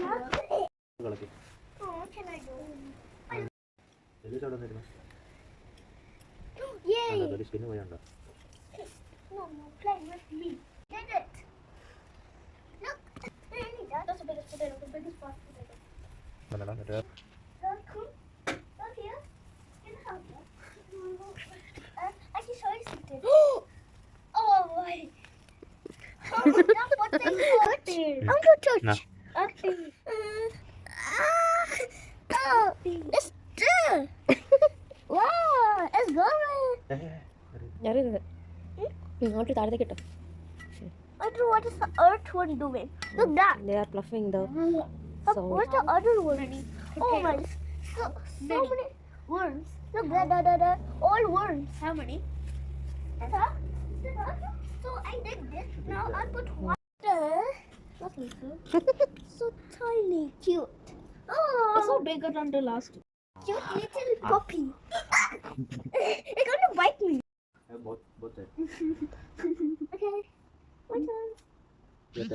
what can I do? Yay! No, play with me. Did it! Look! That's the biggest potato, the biggest fast potato. Look here. Can I help you? I can show you something. Oh my! That's what they call it. I'm gonna touch. Okay. It's good. Wow, it's good. ഇങ്ങോട്ട് താഴത്തേക്ക് ഇട്ടോ. I don't know what is the earth one doing. Look that. They are fluffing the sound. What's the other one? Oh my, so many worms. Look that. All worms. How many? So I did this. Now I put water. So tiny, cute. Oh, It's so bigger than the last. cute little puppy. It's gonna bite me. Both sides. Okay. My turn. Yes,